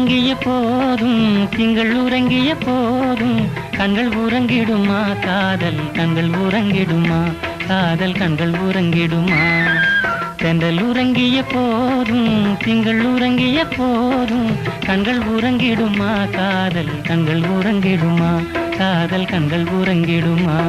உறங்கிய போதும் திங்கள் உறங்கிய போதும் கண்கள் உறங்கிடுமா காதல் கண்கள் உறங்கிடுமா காதல் கண்கள் உறங்கிடுமா தென்றல் உறங்கிய போதும் திங்கள் உறங்கிய போதும் கண்கள் உறங்கிடுமா காதல் கண்கள் உறங்கிடுமா காதல் கண்கள் உறங்கிடுமா